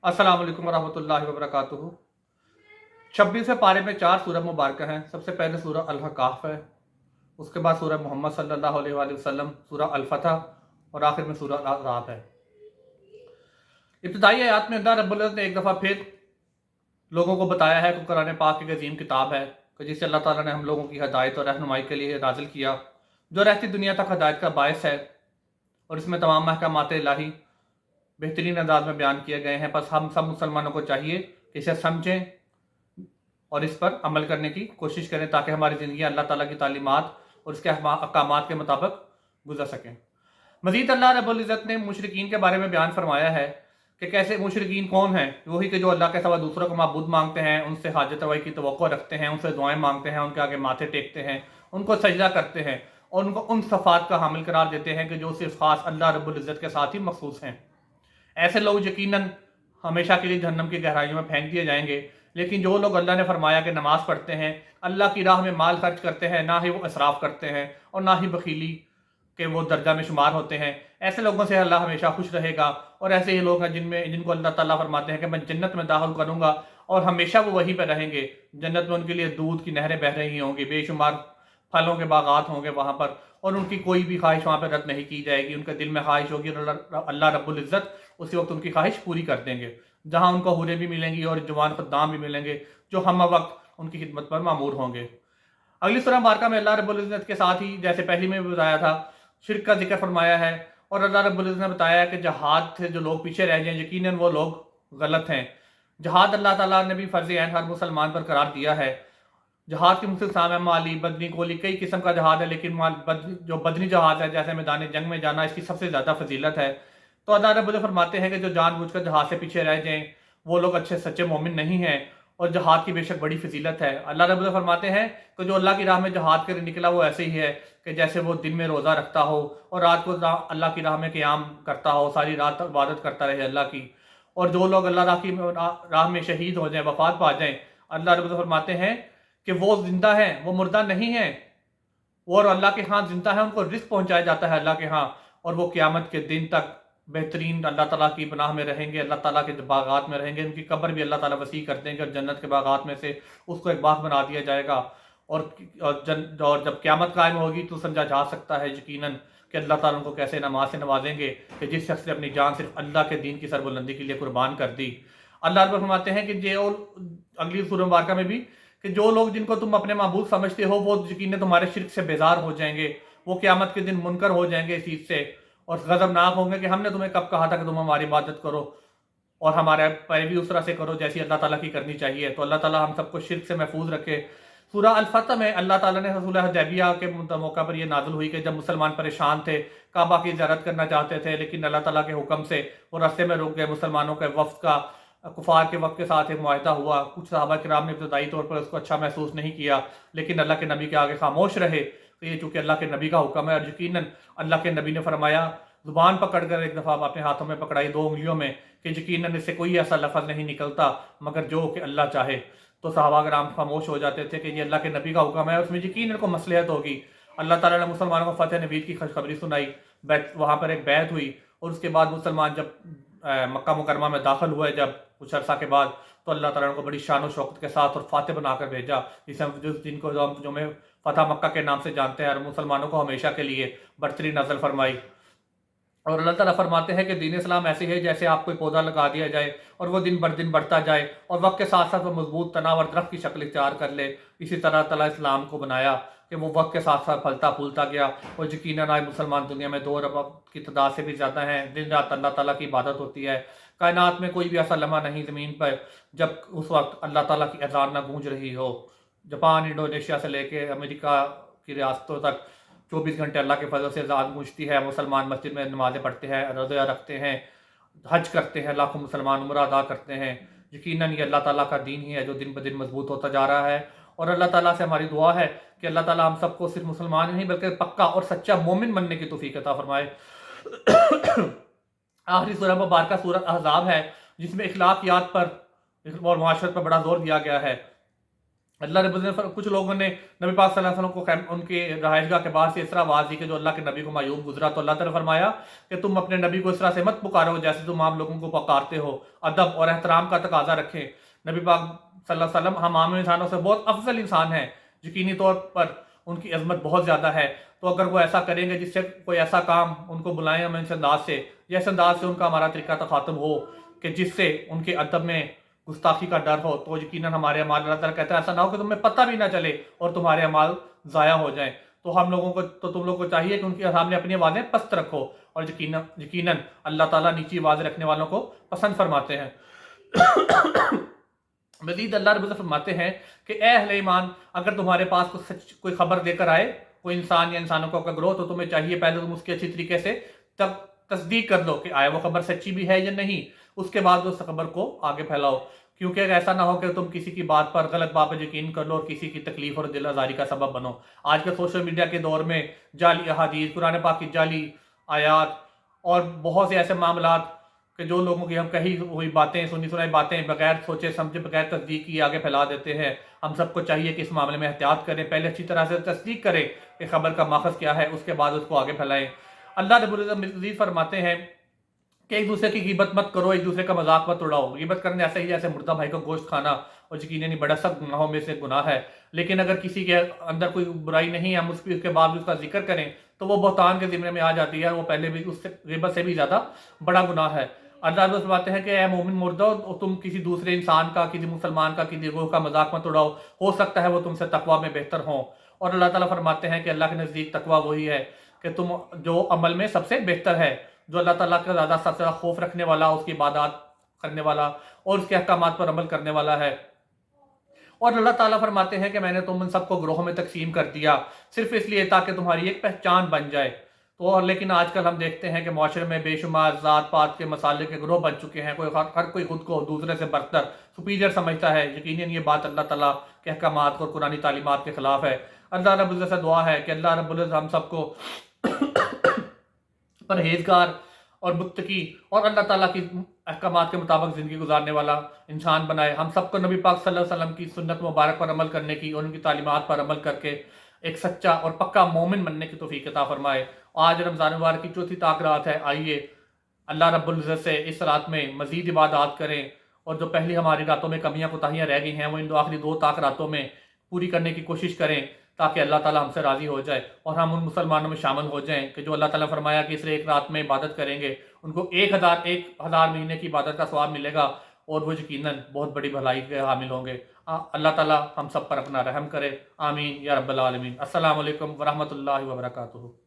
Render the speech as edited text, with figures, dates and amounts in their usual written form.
अस्सलाम वालेकुम वरहमतुल्लाहि वबरकातुहू। 26वें पारे में 4 सूरह मुबारक हैं। सबसे पहले सूरह अल-कहफ है, उसके बाद सूरह मोहम्मद सल्लल्लाहु अलैहि वसल्लम, सूरह अल-फतह और आखिर में सूरह अल-अराफ है। इब्तिदाई आयत में अल्लाह रब्बुल इज़्ज़त ने एक दफ़ा फिर लोगों को बताया है कि कुरान पाक एक अजीम किताब है कि जिसे अल्लाह ताला ने हम लोगों की हदायत और रहनुमाई के लिए नाजिल किया, जो रहती दुनिया तक हदायत का बायस है। और इसमें तमाम अहकामात इलाही बेहतरीन अंदाज में बयान किए गए हैं। बस हम सब मुसलमानों को चाहिए कि इसे समझें और इस पर अमल करने की कोशिश करें ताकि हमारी ज़िंदगी अल्लाह ताला की तालीमात और उसके अहकामात के मुताबिक गुजर सकें। मज़ीद अल्लाह रब्बुल इज़्ज़त ने मुशरिकीन के बारे में बयान फरमाया है कि कैसे मुशरिकीन कौन हैं, वही कि जो अल्लाह के सिवा दूसरों को माबूद मांगते हैं, उनसे हाजत रवाई की तवक्को रखते हैं, उनसे दुआएं मांगते हैं, उनके आगे माथे टेकते हैं, उनको सजदा करते हैं और उनको उन सफ़ात का हामिल करार देते हैं कि जो सिर्फ ख़ास अल्लाह रब्बुल इज़्ज़त के साथ ही मखसूस हैं। ऐसे लोग यकीनन हमेशा के लिए जहन्नम की गहराइयों में फेंक दिए जाएंगे। लेकिन जो लोग अल्लाह ने फरमाया कि नमाज पढ़ते हैं, अल्लाह की राह में माल खर्च करते हैं, ना ही वो इसराफ करते हैं और ना ही बखीली के वो दर्जा में शुमार होते हैं, ऐसे लोगों से अल्लाह हमेशा खुश रहेगा। और ऐसे ही लोग हैं जिनको अल्लाह ताला फरमाते हैं कि मैं जन्नत में दाखिल करूँगा और हमेशा वो वहीं पर रहेंगे। जन्नत में उनके लिए दूध की नहरें बह रही होंगी, बेशुमार फलों के बागात होंगे वहाँ पर, और उनकी कोई भी ख्वाहिश वहाँ पर रद्द नहीं की जाएगी। उनके दिल में ख्वाहिश होगी और अल्लाह रब्बुल इज़्ज़त उसी वक्त उनकी ख्वाहिश पूरी कर देंगे, जहाँ उनको हूरें भी मिलेंगी और जवान खुद्दाम भी मिलेंगे जो हम वक्त उनकी खिदमत पर मामूर होंगे। अगली सूरह मुबारका में अल्लाह रब्बुल इज़्ज़त के साथ ही जैसे पहली में भी बताया था, शिर्क का जिक्र फरमाया है। और अल्लाह रब्बुल इज़्ज़त ने बताया कि जहाद से जो लोग पीछे रह जाएं, यकीनन वो लोग गलत हैं। जहाद अल्लाह ताला ने भी फ़र्ज़ ऐन हर मुसलमान पर करार दिया है। जहाद की मुख्तलिफ अक़साम है, माली, बदनी, गोली, कई किस्म का जहाद है। लेकिन जो बदनी जहाज है, जैसे मैदान जंग में जाना, इसकी सबसे ज़्यादा फजीलत है। तो अल्लाह रब्बुल इज़्ज़त फरमाते हैं कि जो जानबूझकर जहाज से पीछे रह जाएं, वो लोग अच्छे सच्चे मोमिन नहीं हैं और जहाद की बेशक बड़ी फजीलत है। अल्लाह रब्बुल इज़्ज़त फरमाते हैं कि जो अल्लाह की राह में जहाद कर निकला वो ऐसे ही है कि जैसे वो दिन में रोज़ा रखता हो और रात को अल्लाह की राह में क़याम करता हो, सारी रात इबादत करता रहे अल्लाह की। और जो लोग अल्लाह की राह में शहीद हो जाएं, वफ़ात पा जाएं, अल्लाह रब्बुल इज़्ज़त फरमाते हैं कि वो जिंदा हैं, वो मुर्दा नहीं हैं। और अल्लाह के यहाँ जिंदा है, उनको रिस्क पहुंचाया जाता है अल्लाह के यहाँ, और वो क़यामत के दिन तक बेहतरीन अल्लाह ताला की पनाह में रहेंगे, अल्लाह ताला के बागात में रहेंगे। उनकी कब्र भी अल्लाह ताला वसी कर देंगे और जन्नत के बागात में से उसको एक बाग बना दिया जाएगा। और जब क़यामत कायम होगी तो समझा जा सकता है यकीनन कि अल्लाह ताला उनको कैसे नमाज से नवाजेंगे कि जिस शख्स ने अपनी जान सिर्फ अल्लाह के दीन की सरबुलंदी के लिए कुर्बान कर दी। अल्लाह रब्बुल फरमाते हैं कि जो अगली सूरह मुबारका में भी कि जो लोग जिनको तुम अपने माबूद समझते हो वो यकीनन तुम्हारे शिर्क से बेजार हो जाएंगे, वो क़यामत के दिन मुनकर हो जाएंगे इस चीज़ से और गज़बनाक होंगे कि हमने तुम्हें कब कहा था कि तुम हमारी इबादत करो और हमारे पैरवी उस तरह से करो जैसी अल्लाह ताला की करनी चाहिए। तो अल्लाह ताला हम सबको शिर्क से महफूज रखे। सूरह अल-फतह में अल्लाह ताला ने सुलह हुदैबिया के मौका पर यह नाज़िल हुई कि जब मुसलमान परेशान थे, काबा की ज़ियारत करना चाहते थे, लेकिन अल्लाह ताला के हुक्म से वो रास्ते में रुक गए। मुसलमानों के वफ़्द का कुफार के वक्त के साथ एक मुआहदा हुआ। कुछ सहाबा किराम ने इब्तदाई तौर पर उसको अच्छा महसूस नहीं किया, लेकिन अल्लाह के नबी के आगे खामोश रहे। तो ये चूँकि अल्लाह के नबी का हुक्म है और यकीनन अल्लाह के नबी ने फरमाया, ज़ुबान पकड़ कर एक दफ़ा अपने हाथों में पकड़ाई 2 उंगलियों में कि यकीनन इससे कोई ऐसा लफ्ज़ नहीं निकलता मगर जो कि अल्लाह चाहे। तो सहाबा किराम खामोश हो जाते थे कि ये अल्लाह के नबी का हुक्म है, उसमें यकीनन को मसलहत होगी। अल्लाह ताला ने मुसलमानों को फ़तह नवीद की खुशखबरी सुनाई, वहाँ पर एक बैत हुई और उसके बाद मुसलमान जब मक्का मुकरमा में दाखिल हुए, जब कुछ अरसा के बाद, तो अल्लाह ताला ने उनको बड़ी शान और शौकत के साथ और फातह बनाकर भेजा, जिनको जो में फ़तह मक्का के नाम से जानते हैं, और मुसलमानों को हमेशा के लिए बरतरी नज़ल फरमाई। और अल्लाह ताला फरमाते हैं कि दीन इस्लाम ऐसी है जैसे आप कोई पौधा लगा दिया जाए और वो दिन बर दिन बढ़ता जाए और वक्त के साथ साथ वो मजबूत तनावर दरख्त की शक्ल इख्तियार कर ले। इसी तरह ताला इस्लाम को बनाया कि वो वक्त के साथ साथ फलता फूलता गया और यकीनन आज मुसलमान दुनिया में 2 अरब की तादाद से भी ज़्यादा हैं। दिन रात अल्लाह ताला की इबादत होती है। कायनात में कोई भी ऐसा लम्हा नहीं ज़मीन पर जब उस वक्त अल्लाह ताला की अज़ान ना गूंज रही हो। जापान, इंडोनेशिया से लेके अमेरिका की रियासतों तक 24 घंटे अल्लाह के फजल से अज़ान गूंजती है। मुसलमान मस्जिद में नमाज़ें पढ़ते हैं, रोज़ा रखते हैं, हज करते हैं, लाखों मुसलमान उम्रा अदा करते हैं। यकीनन ये अल्लाह ताला का दीन ही है जो दिन ब दिन मजबूत होता जा रहा है। और अल्लाह ताला से हमारी दुआ है कि अल्लाह ताला हम सबको सिर्फ मुसलमान ही नहीं बल्कि पक्का और सच्चा मोमिन बनने की तौफीक अता फरमाए। आखिरी सूरह मुबारका सूरह अहज़ाब है, जिसमें इखलाकियात पर और मुआशरत पर बड़ा जोर दिया गया है। اللہ رب العزت نے کچھ لوگوں نے نبی پاک صلی اللہ علیہ وسلم کو ان کی رہائش گاہ کے باہر سے اس طرح آواز دی کہ جو اللہ کے نبی کو معیوب گزرا، تو اللہ تعالیٰ نے فرمایا کہ تم اپنے نبی کو اس طرح سے مت پکارو جیسے تم عام لوگوں کو پکارتے ہو، ادب اور احترام کا تقاضا رکھیں۔ نبی پاک صلی اللہ علیہ وسلم ہم عام انسانوں سے بہت افضل انسان ہیں، یقینی طور پر ان کی عظمت بہت زیادہ ہے، تو اگر وہ ایسا کریں گے جس سے کوئی ایسا کام ان کو بلائیں ہم اس انداز سے، یا اس انداز سے ان کا ہمارا طریقہ تخاطب ہو کہ جس سے ان کے ادب میں گستاخی کا ڈر ہو، تو یقیناً ہمارے اعمال اللہ تعالیٰ کہتا ہے ایسا نہ ہو کہ تمہیں پتہ بھی نہ چلے اور تمہارے اعمال ضائع ہو جائیں۔ تو تم لوگوں کو چاہیے کہ ان کے سامنے اپنی آوازیں پست رکھو، اور یقیناً اللہ تعالیٰ نیچی آواز رکھنے والوں کو پسند فرماتے ہیں۔ مزید اللہ رب العزت فرماتے ہیں کہ اے اہل ایمان، اگر تمہارے پاس کوئی خبر دے کر آئے کوئی انسان یا انسانوں کا گروہ، تو تمہیں چاہیے پہلے تم اس کی اچھی طریقے سے تصدیق کر لو کہ آیا وہ خبر سچی بھی ہے یا نہیں، اس کے بعد اس خبر کو آگے پھیلاؤ، کیونکہ ایسا نہ ہو کہ تم کسی کی بات پر غلط بات پر یقین کر لو اور کسی کی تکلیف اور دل آزاری کا سبب بنو۔ آج کے سوشل میڈیا کے دور میں جعلی احادیث، قرآن پاک کی جعلی آیات اور بہت سے ایسے معاملات کہ جو لوگوں کی ہم کہی ہوئی باتیں، سنی سنائی باتیں بغیر سوچے سمجھے بغیر تصدیق کیے آگے پھیلا دیتے ہیں۔ ہم سب کو چاہیے کہ اس معاملے میں احتیاط کریں، پہلے اچھی طرح سے تصدیق کریں کہ خبر کا ماخذ کیا ہے، اس کے بعد اس کو آگے پھیلائیں۔ اللہ رب العزت مزید فرماتے ہیں کہ ایک دوسرے کی غیبت مت کرو، ایک دوسرے کا مذاق مت اڑاؤ۔ غیبت کرنے ایسے ہی جیسے مردہ بھائی کا گوشت کھانا، اور یقیناً بڑا سخت گناہوں میں سے گناہ ہے، لیکن اگر کسی کے اندر کوئی برائی نہیں ہے، ہم اس کے بعد اس کا ذکر کریں تو وہ بہتان کے ذمرے میں آ جاتی ہے، وہ پہلے بھی اس سے غیبت سے بھی زیادہ بڑا گناہ ہے۔ اللہ تعالیٰ فرماتے ہیں کہ اے مومن مردو، تم کسی دوسرے انسان کا، کسی مسلمان کا، کسی روح کا مذاق مت اڑاؤ، ہو سکتا ہے وہ تم سے تقوی میں بہتر ہوں۔ اور اللہ تعالیٰ فرماتے ہیں کہ اللہ کے نزدیک تقوی وہی ہے کہ تم جو عمل میں سب سے بہتر ہے، جو اللہ تعالیٰ کا زیادہ سب سے زیادہ خوف رکھنے والا، اس کی عبادات کرنے والا اور اس کے احکامات پر عمل کرنے والا ہے۔ اور اللہ تعالیٰ فرماتے ہیں کہ میں نے تم ان سب کو گروہوں میں تقسیم کر دیا صرف اس لیے تاکہ تمہاری ایک پہچان بن جائے۔ تو لیکن آج کل ہم دیکھتے ہیں کہ معاشرے میں بے شمار ذات پات کے مسالے کے گروہ بن چکے ہیں، ہر کوئی خود کو دوسرے سے برتر سپیریئر سمجھتا ہے۔ یقیناً یہ بات اللہ تعالیٰ کے احکامات اور قرآنی تعلیمات کے خلاف ہے۔ اللہ رب العزت سے دعا ہے کہ اللہ رب العزت ہم سب کو پرہیزگار اور متقی اور اللہ تعالیٰ کی احکامات کے مطابق زندگی گزارنے والا انسان بنائے۔ ہم سب کو نبی پاک صلی اللہ علیہ وسلم کی سنت مبارک پر عمل کرنے کی اور ان کی تعلیمات پر عمل کر کے ایک سچا اور پکا مومن بننے کی توفیق عطا فرمائے۔ آج رمضان مبارک کی چوتھی طاق رات ہے، آئیے اللہ رب العزت سے اس رات میں مزید عبادات کریں، اور جو پہلی ہماری راتوں میں کمیاں کوتاہیاں رہ گئی ہیں وہ ان آخری 2 طاق راتوں میں پوری کرنے کی کوشش کریں، تاکہ اللہ تعالیٰ ہم سے راضی ہو جائے اور ہم ان مسلمانوں میں شامل ہو جائیں کہ جو اللہ تعالیٰ نے فرمایا کہ اس ایک رات میں عبادت کریں گے ان کو 1000 مہینے کی عبادت کا ثواب ملے گا، اور وہ یقیناً بہت بڑی بھلائی کے حامل ہوں گے۔ اللہ تعالیٰ ہم سب پر اپنا رحم کرے، آمین یا رب العالمین۔ السلام علیکم ورحمۃ اللہ وبرکاتہ۔